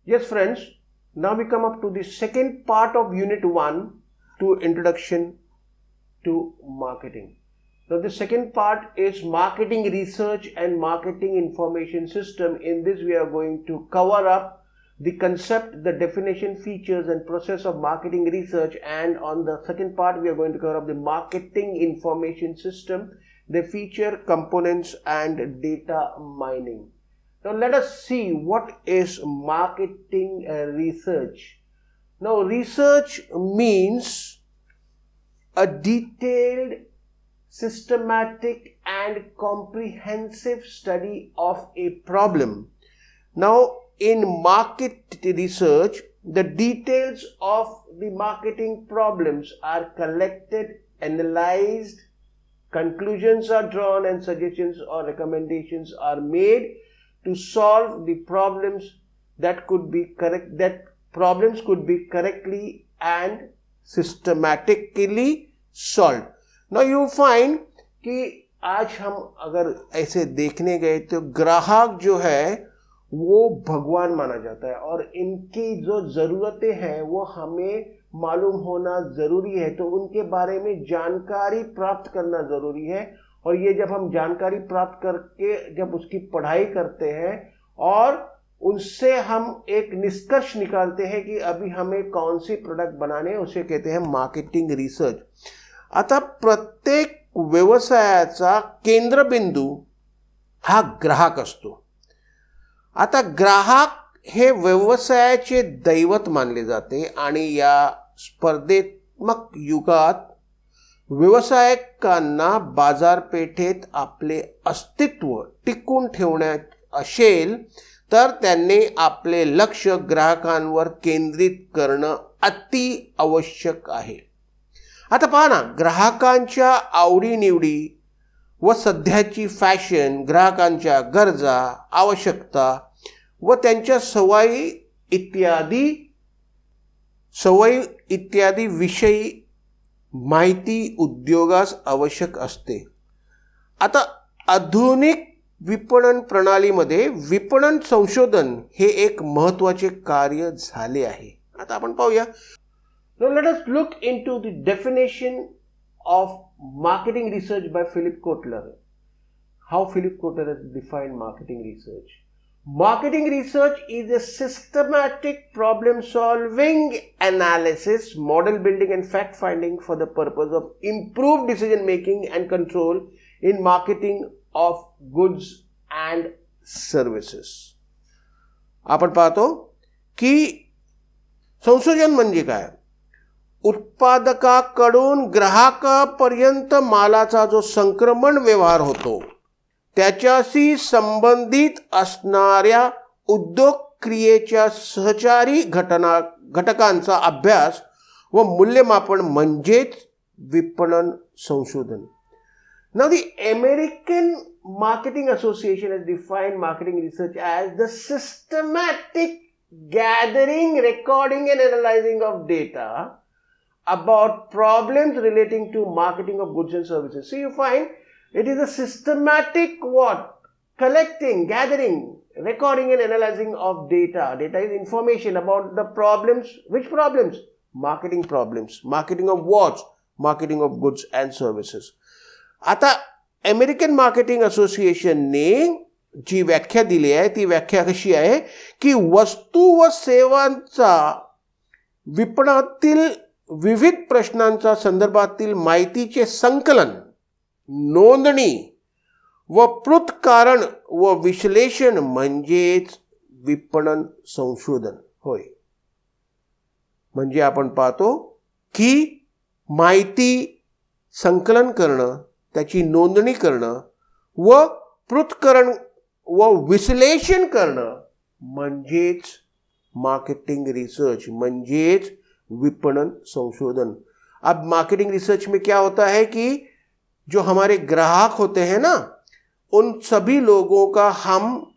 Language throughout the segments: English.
Yes, friends, now we come up to the second part of Unit 1 to Introduction to Marketing. Now, the second part is Marketing Research and Marketing Information System. In this, we are going to cover up the concept, the definition, features and process of marketing research, and on the second part, we are going to cover up the Marketing Information System, the feature, components and data mining. Now let us see what is marketing research. Now research means a detailed, systematic and comprehensive study of a problem. Now in market research, the details of the marketing problems are collected, analyzed, conclusions are drawn and suggestions or recommendations are made to solve the problems that could be correctly and systematically solved. Now you find कि आज हम अगर ऐसे देखने गए तो ग्राहक जो है वो भगवान माना जाता है और इनकी जो ज़रूरतें हैं वो हमें मालूम होना ज़रूरी है, तो उनके बारे में जानकारी प्राप्त करना ज़रूरी है। और ये जब हम जानकारी प्राप्त करके जब उसकी पढ़ाई करते हैं और उनसे हम एक निष्कर्ष निकालते हैं कि अभी हमें कौन सी प्रोडक्ट बनाने हैं, उसे कहते हैं मार्केटिंग रिसर्च। आता प्रत्येक व्यवसायाचा केंद्रबिंदू हा ग्राहक असतो। आता ग्राहक हे व्यवसायाचे दैवत मानले जाते आणि या स्पर्धात्मक युगात व्यावसायिकांना बाजारपेठेत आपले अस्तित्व टिकून ठेवण्यात असेल तर त्यांनी आपले लक्ष ग्राहकांवर केंद्रित करणं अति आवश्यक आहे। आता पहा ना, ग्राहकांच्या आवडीनिवडी व सध्याची फॅशन, ग्राहकांच्या गरजा, आवश्यकता व त्यांच्या सवयी इत्यादी विषयी माहिती उद्योगास आवश्यक असते। आता आधुनिक विपणन प्रणालीमध्ये विपणन संशोधन हे एक महत्त्वाचे कार्य झाले आहे। आता आपण पाहूया। Now let us look into the definition of marketing research by Philip Kotler. How Philip Kotler has defined marketing research. Marketing research is a systematic problem-solving analysis, model building and fact-finding for the purpose of improved decision-making and control in marketing of goods and services. आपण पाहतो की संशोधन म्हणजे काय? उत्पादकाकडून ग्राहकापर्यंत मालाचा जो संक्रमण व्यवहार होतो त्याच्याशी संबंधित असणाऱ्या उद्योग क्रियेच्या सहचारी घटकांचा अभ्यास व मूल्यमापन म्हणजेच विपणन संशोधन. Now the American Marketing Association has defined marketing research as the systematic gathering, recording and analyzing of data about problems relating to marketing of goods and services. So you find it is a systematic what? Collecting, gathering, recording and analyzing of data. Data is information about the problems. Which problems? Marketing problems. Marketing of what? Marketing of goods and services. आता American marketing असोसिएशनने जी व्याख्या दिली आहे ती व्याख्या कशी आहे की वस्तू व सेवांचा विपणनातील विविध प्रश्नांच्या संदर्भातील माहितीचे संकलन, नोंदणी व पृथक्करण व विश्लेषण म्हणजेच विपणन संशोधन होय. म्हणजे आपण पाहतो की माहिती संकलन करणं, त्याची नोंदणी करणं व पृथक्करण व विश्लेषण करणं म्हणजेच मार्केटिंग रिसर्च, म्हणजेच विपणन संशोधन. अब मार्केटिंग रिसर्च में क्या होता है कि जो हमारे ग्राहक होते हैं ना, उन सभी लोगों का हम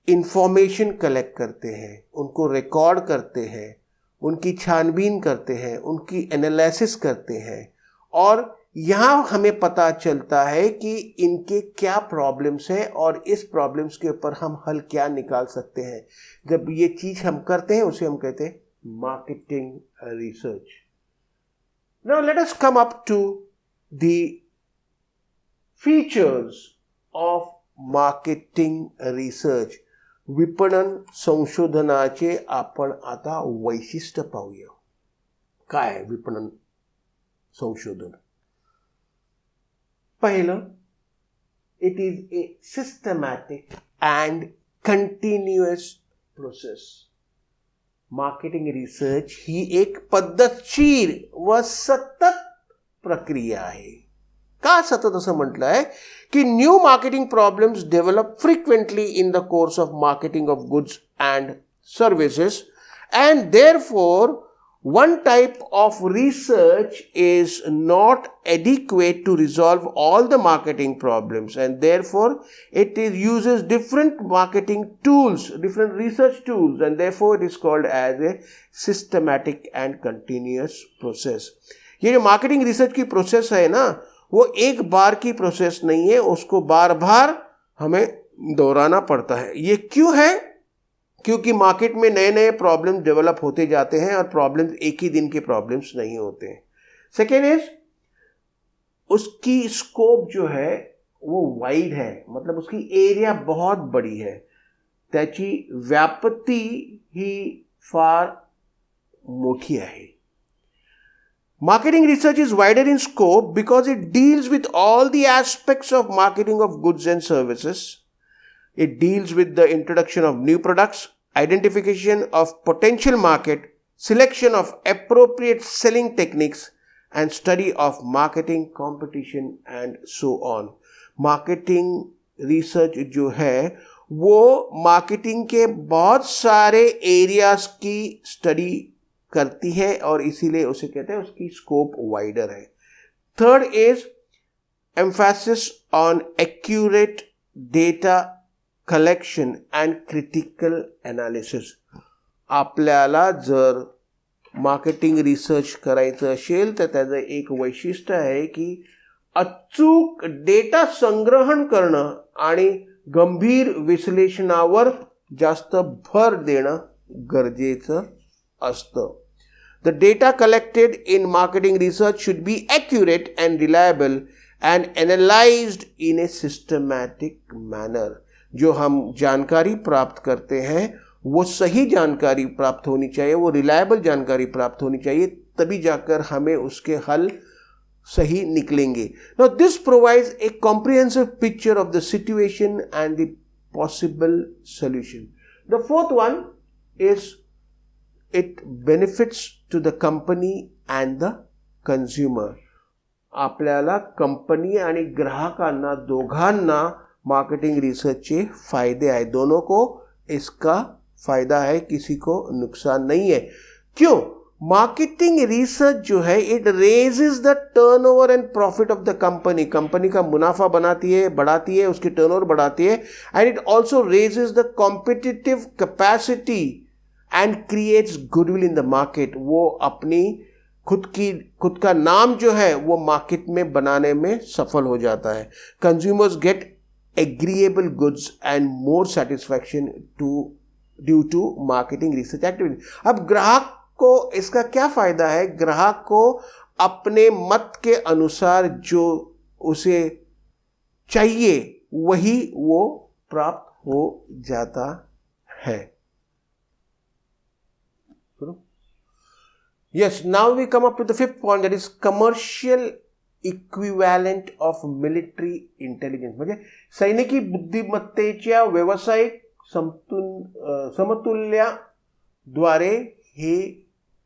इंफॉर्मेशन कलेक्ट करते हैं, उनको रिकॉर्ड करते हैं, उनकी छानबीन करते हैं, उनकी एनालिसिस करते हैं और यहाँ हमें पता चलता है कि इनके क्या प्रॉब्लम्स हैं और इस प्रॉब्लम्स के ऊपर हम हल क्या निकाल सकते हैं। जब ये चीज हम करते हैं उसे हम कहते हैं marketing research. Now let us come up to the features of marketing research. विपणन संशोधनाचे आपण आता वैशिष्ट्य पाहूया। काय आहे विपणन संशोधन? पहिलं, it is a systematic and continuous process. Marketing research ही एक पद्धतशीर व सतत प्रक्रिया आहे. का सतत असं म्हटलं आहे की new marketing problems develop frequently in the course of marketing of goods and services and therefore one type of research is not adequate to resolve all the marketing problems, and therefore it uses different marketing tools, different research tools, and therefore it is called as a systematic and continuous process. ये जो marketing research की process है ना, वो एक बार की process नहीं है, उसको बार बार हमें दोहराना पड़ता है. ये क्यों है? क्योंकि मार्केट में नए नए प्रॉब्लम्स डेवलप होते जाते हैं और प्रॉब्लम्स एक ही दिन के प्रॉब्लम्स नहीं होते हैं. सेकेंड इज, उसकी स्कोप जो है वो वाइड है, मतलब उसकी एरिया बहुत बड़ी है, त्याची व्याप्ती ही फार मोठी आहे. Marketing research is wider in scope because it deals with all the aspects of marketing of goods and services. It deals with the introduction of new products, identification of potential market, selection of appropriate selling techniques, and study of marketing competition and so on. Marketing research जो है वो marketing के बहुत सारे areas की study करती है और इसीलिए उसे कहते हैं उसकी स्कोप वाइडर है. Third is emphasis on accurate data collection and critical analysis. आपल्याला जर मार्केटिंग रिसर्च करायचं असेल तर त्याचं एक वैशिष्ट्य आहे की अचूक डेटा संग्रहण करणं आणि गंभीर विश्लेषणावर जास्त भर देणं गरजेचं असतं. The data collected in marketing research should be accurate and reliable and analyzed in a systematic manner. जो हम जानकारी प्राप्त करते हैं वो सही जानकारी प्राप्त होनी चाहिए, वो रिलायबल जानकारी प्राप्त होनी चाहिए, तभी जाकर हमें उसके हल सही निकलेंगे. Now this provides a comprehensive picture of the situation and the possible solution. The fourth one is it benefits to the company and the consumer. आपल्याला कंपनी आणि ग्राहकांना दोघांना मार्केटिंग रिसर्च के फायदे आए, दोनों को इसका फायदा है, किसी को नुकसान नहीं है. क्यों? मार्केटिंग रिसर्च जो है it raises the turnover and profit of the company. Company का मुनाफा बनाती है, बढ़ाती है, उसकी टर्नओवर बढ़ाती है, and it also raises the competitive capacity and creates goodwill in the market. वो अपनी खुद का नाम जो है वो मार्केट में बनाने में सफल हो जाता है. Consumers get agreeable goods and more satisfaction due to marketing research activity. अब ग्राहक को इसका क्या फायदा है? ग्राहक को अपने मत के अनुसार जो उसे चाहिए वही वो प्राप्त हो जाता है. Yes, now we come up with the fifth point, that is commercial equivalent of military intelligence. म्हणजे सैनिकी बुद्धिमत्तेच्या व्यावसायिक समतुल्याद्वारे हे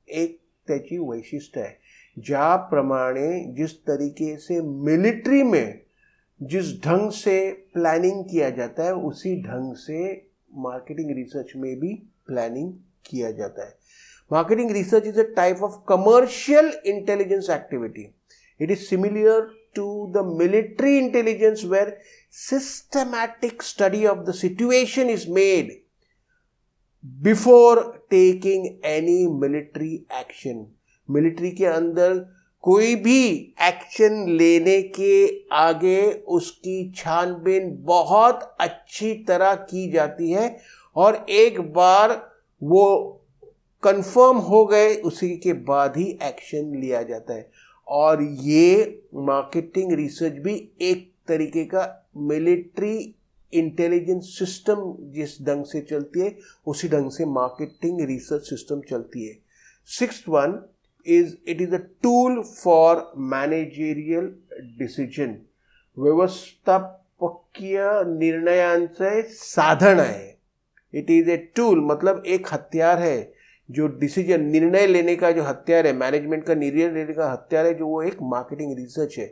एक त्याची वैशिष्ट्य है. ज्याप्रमाणे जिस तरीके से मिलिट्री में जिस ढंग से प्लानिंग किया जाता है उसी ढंग से मार्केटिंग रिसर्च में भी प्लानिंग किया जाता है. Marketing research is a type of commercial intelligence activity. It is similar to the military intelligence where systematic study of the situation is made before taking any military action. Military के अंदर कोई भी action लेने के आगे उसकी छानबीन बहुत अच्छी तरह की जाती है और एक बार वो कंफर्म हो गए उसी के बाद ही एक्शन लिया जाता है। और ये मार्केटिंग रिसर्च भी एक तरीके का मिलिट्री इंटेलिजेंस सिस्टम जिस ढंग से चलती है उसी ढंग से मार्केटिंग रिसर्च सिस्टम चलती है। Sixth one is it is a tool for managerial decision. व्यवस्थापकीय निर्णयांचे साधन आहे। इट इज ए टूल मतलब एक हथियार है जो डिसीजन निर्णय लेने का जो हथियार है, मैनेजमेंट का निर्णय लेने का हथियार है, जो वो एक मार्केटिंग रिसर्च है।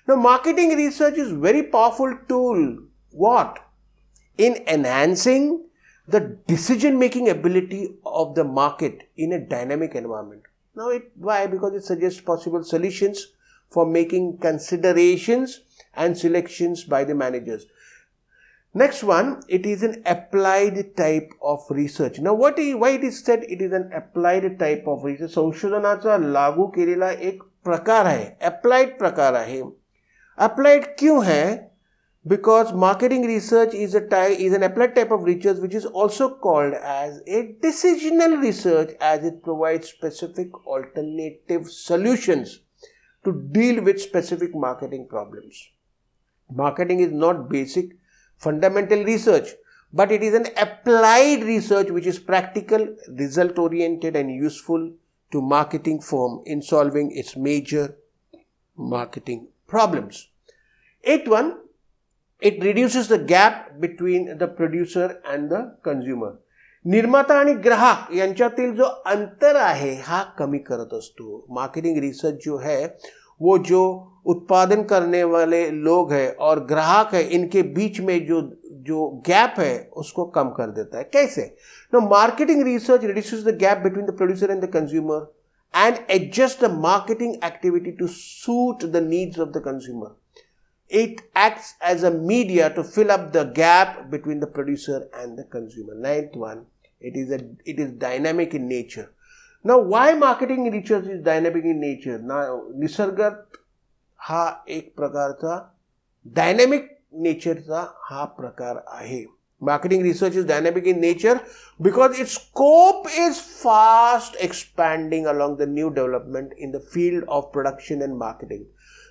Now marketing research is very powerful tool what in enhancing the decision making ability of the market in a dynamic environment. Now why? Because it suggests possible solutions for making considerations and selections by the managers. Next one, it is an applied type of research. Now why it is said it is an applied type of research? संशोधनाचा लागू केलेला एक प्रकार आहे, applied प्रकार आहे. Applied क्यों है? Because marketing research is an applied type of research which is also called as a decisional research, as it provides specific alternative solutions to deal with specific marketing problems. Marketing is not basic fundamental research, but it is an applied research which is practical, result oriented and useful to marketing firm in solving its major marketing problems. Eighth one, it reduces the gap between the producer and the consumer. निर्माता आणि ग्राहक यांच्यातील जो अंतर आहे हा कमी करत असतो. मार्केटिंग रिसर्च जो है वो जो उत्पादन करने वाले लोग हैं और ग्राहक है इनके बीच में जो गैप है उसको कम कर देता है. कैसे? Now marketing research reduces the gap between the producer and the consumer and adjusts the marketing activity to suit the needs of the consumer. It acts as a media to fill up the gap between the producer and the consumer. Ninth one, it is dynamic in nature. Now, why marketing research is dynamic in nature? Now, निसर्गात हा एक प्रकारचा dynamic नेचरचा हा प्रकार आहे. Marketing research is dynamic in nature because its scope is fast expanding along the new development in the field of production and marketing.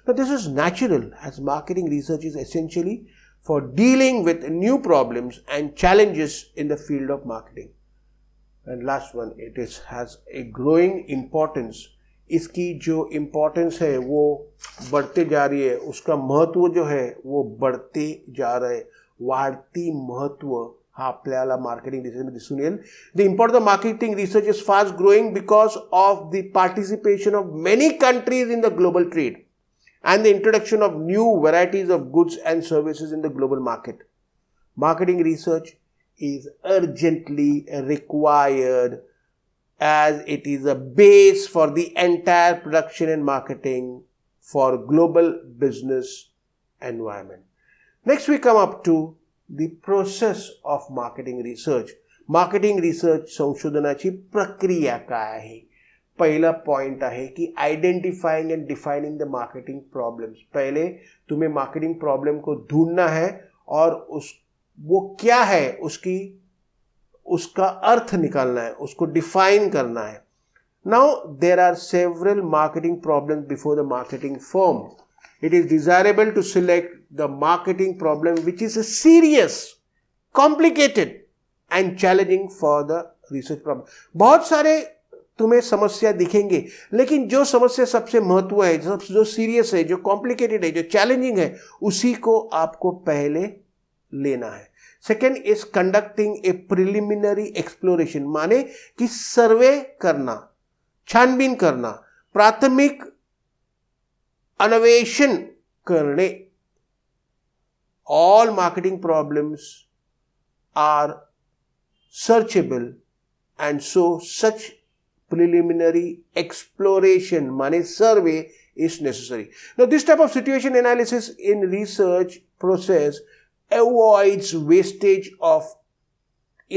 Now this is natural as marketing research is essentially for dealing with new problems and challenges in the field of marketing. And last one, it has a growing importance. इसकी जो importance है वो बढ़ते जा रही है, उसका महत्व जो है वो बढ़ते जा रहा है. वाढती महत्व हा आपल्याला मार्केटिंग रिसर्च मध्ये दिसून येईल. The importance of marketing research is fast growing because of the participation of many countries in the global trade and the introduction of new varieties of goods and services in the global market. Marketing research is urgently required as it is a base for the entire production and marketing for global business environment. Next we come up to the process of marketing research. Marketing research संशोधनाची प्रक्रिया काय आहे? पहला point आहे कि identifying and defining the marketing problems. पहले तुम्हें marketing problem को ढूंढना है और वो क्या है उसका अर्थ निकालना है, उसको डिफाइन करना है. Now there are several marketing problems before the marketing firm. It is desirable to select the marketing problem which is serious, complicated and challenging for the research problem. बहुत सारे तुम्हें समस्या दिखेंगे लेकिन जो समस्या सबसे महत्व है, जो सीरियस है, जो कॉम्प्लिकेटेड है, जो चैलेंजिंग है, उसी को आपको पहले लेना है. Second is conducting a preliminary exploration, माने कि सर्वे करना, छानबीन करना, प्राथमिक अन्वेषण करने. All marketing problems are searchable and so such preliminary exploration, money survey is necessary. Now this type of situation analysis in research process avoids wastage of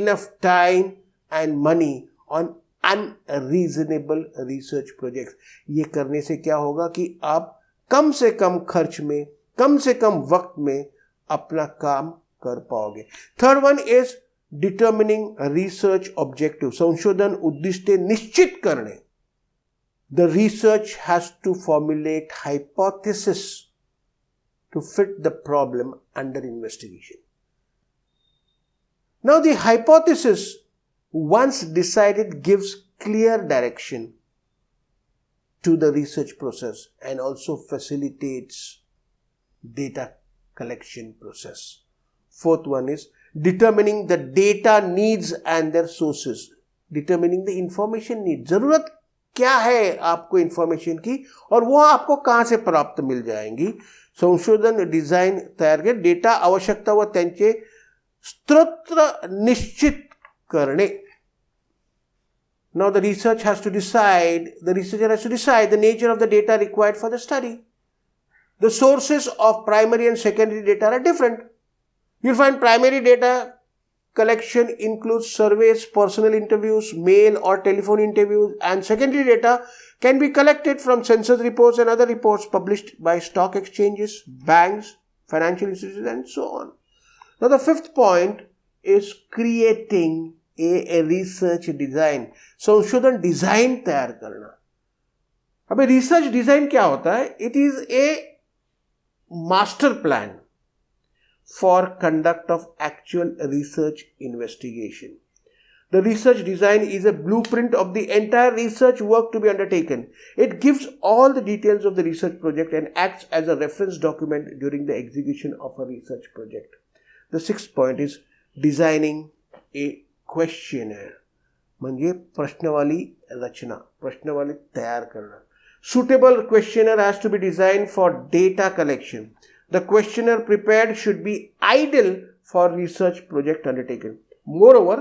enough time and money on unreasonable research projects. ये करने से क्या होगा कि आप कम से कम खर्च में, कम से कम वक्त में अपना काम कर पाओगे। Third one is determining research objective, संशोधन उद्दिष्ट निश्चित करने। The research has to formulate hypothesis to fit the problem under investigation. Now the hypothesis, once decided, gives clear direction to the research process and also facilitates data collection process. Fourth one is determining the data needs and their sources. Determining the information need. जरूरत क्या है आपको information की और वो आपको कहां से प्राप्त मिल जाएंगी। संशोधन डिझाईन तयार केले, डेटा आवश्यकता व त्यांचे स्रोत निश्चित करणे. Now the researcher has to decide the nature of the data required for the study. The sources of primary and secondary data are different. You'll find primary data collection includes surveys, personal interviews, mail or telephone interviews, and secondary data can be collected from census reports and other reports published by stock exchanges, banks, financial institutions, and so on. Now the fifth point is creating a research design. संशोधन design तैयार करना. अबे research design क्या होता है? It is a master plan for conduct of actual research investigation. The research design is a blueprint of the entire research work to be undertaken. It gives all the details of the research project and acts as a reference document during the execution of a research project. The sixth point is designing a questionnaire. म्हणजे प्रश्नावली रचना, प्रश्नावली तैयार करना. Suitable questionnaire has to be designed for data collection. The questionnaire prepared should be ideal for research project undertaken. Moreover,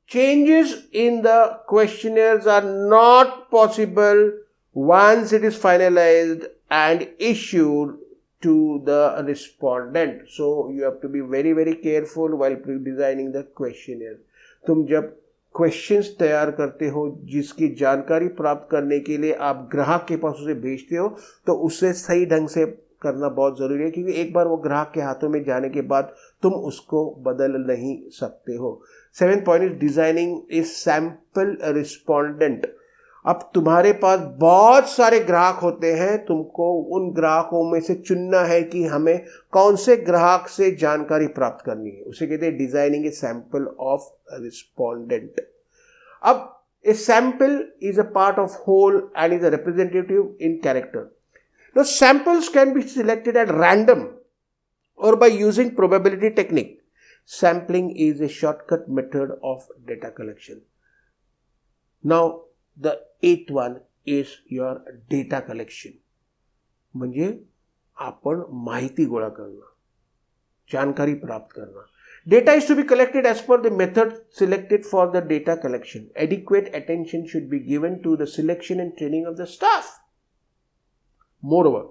changes in the questionnaires are not possible once it is finalized and issued to the respondent. So you have to be very, very careful while designing the questionnaire. तुम जब questions तैयार करते हो जिसकी जानकारी प्राप्त करने के लिए आप ग्राहक के पास उसे भेजते हो, तो उसे सही ढंग से करना बहुत ज़रूरी है, क्योंकि एक बार वो ग्राहक के हाथों में जाने के बाद तुम उसको बदल नहीं सकते हो. Seventh point is designing a sample respondent. अब तुम्हारे पास बहुत सारे ग्राहक होते हैं, तुमको उन ग्राहकों में से चुनना है कि हमें कौन से ग्राहक से जानकारी प्राप्त करनी है. उसे कहते हैं designing a sample of respondent. अब a sample is a part of whole and is a representative in character. Now samples can be selected at random or by using probability technique. Sampling is a shortcut method of data collection. Now the eighth one is your data collection. म्हणजे आपण माहिती गोळा करना, जानकारी प्राप्त करना. Data is to be collected as per the method selected for the data collection. Adequate attention should be given to the selection and training of the staff. Moreover,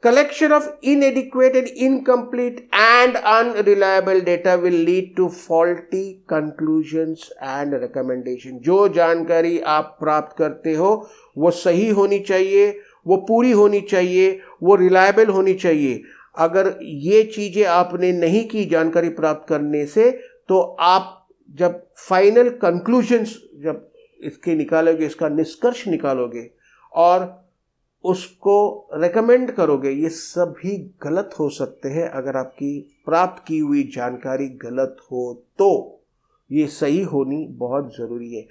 collection of inadequate and incomplete and unreliable data will lead to faulty conclusions and recommendations. जो जानकारी आप प्राप्त करते हो वो सही होनी चाहिए, वो पूरी होनी चाहिए, वो रिलायबल होनी चाहिए. अगर ये चीज़ें आपने नहीं की जानकारी प्राप्त करने से, तो आप जब फाइनल कंक्लूजन्स जब इसके निकालोगे, इसका निष्कर्ष निकालोगे और उसको रेकमेंड करोगे, ये सभी गलत हो सकते हैं. अगर आपकी प्राप्त की हुई जानकारी गलत हो तो ये सही होनी बहुत ज़रूरी है.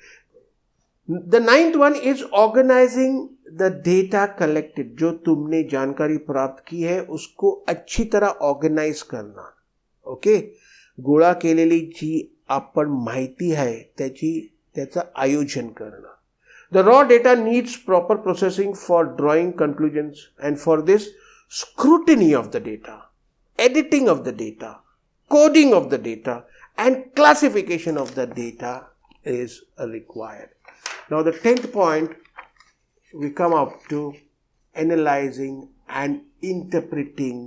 The ninth one is organizing the data collected. जो तुमने जानकारी प्राप्त की है उसको अच्छी तरह ऑर्गेनाइज करना. ओके, गोळा केलेली जी आपण माहिती आहे त्याचं आयोजन करना. The raw data needs proper processing for drawing conclusions, and for this, scrutiny of the data, editing of the data, coding of the data, and classification of the data is required. Now the 10th point, we come up to analyzing and interpreting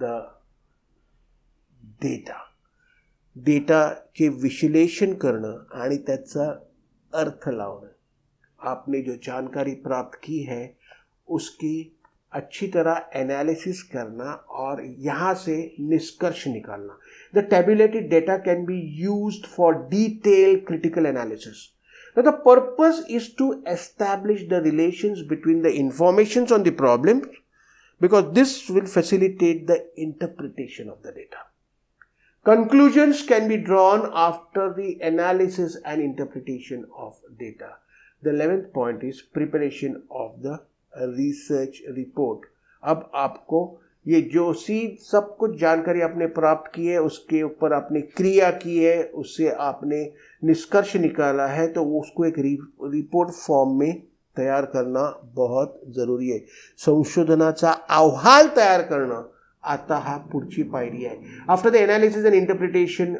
the data. Data चे विश्लेषण करणं आणि त्याचा अर्थ लाना, आपने जो जानकारी प्राप्त की है उसकी अच्छी तरह एनालिसिस करना और यहाँ से निष्कर्ष निकालना. The tabulated data can be used for detailed critical analysis. Now the purpose is to establish the relations between the informations on the problem, because this will facilitate the interpretation of the data. Conclusions can be drawn after the analysis and interpretation of data. The 11th point is preparation of the research report. अब आपको ये जो सब कुछ जानकारी आपने प्राप्त की है उसके ऊपर आपने क्रिया की है, उससे आपने निष्कर्ष निकाला है, तो उसको एक रिपोर्ट फॉर्म में तयार करना बहुत जरुरी आहे. संशोधनाचा अहवाल तयार करणं आता हा पुढची पायरी आहे. After the analysis and interpretation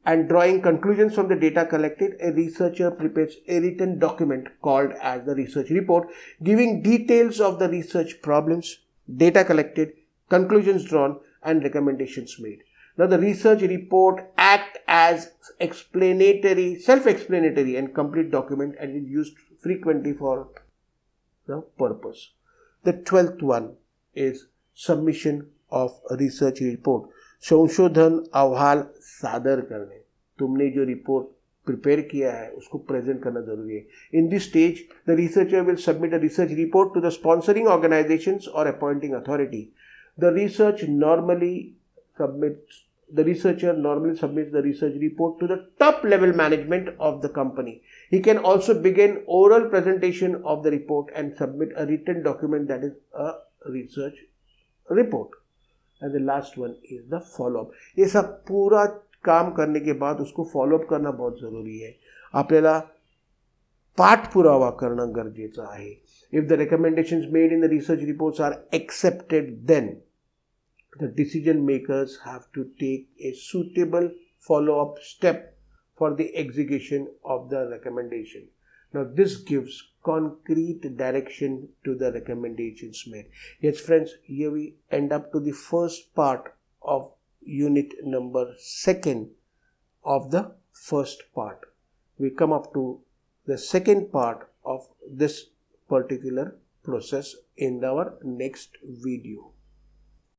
and drawing conclusions from the data collected, a researcher prepares a written document called as the research report, giving details of the research problems, data collected, conclusions drawn, and recommendations made. Now, the research report acts as self-explanatory and complete document, and is used frequently for the purpose. The 12th one is submission of a research report. संशोधन अहवाल सादर करणे. तुमने जो report prepare किया है उसको present करना जरूरी है. In this stage the researcher will submit a research report to the sponsoring organisations और appointing authority. The researcher normally submits the research report to the top level management of the company. He can also begin oral presentation of the report and submit a written document, that is a research report. And the last one is the follow-up. ये सब पूरा काम करने के बाद उसको follow up करना बहुत जरूरी है. आपल्याला पाठपुरावा करणं गरजेचं आहे. If the recommendations made in the research reports are accepted, then the decision makers have to take a suitable follow-up step for the execution of the recommendation. Now this gives concrete direction to the recommendations made. Yes friends, here we end up to the first part of unit number 2 of the first part. We come up to the second part of this particular process in our next video.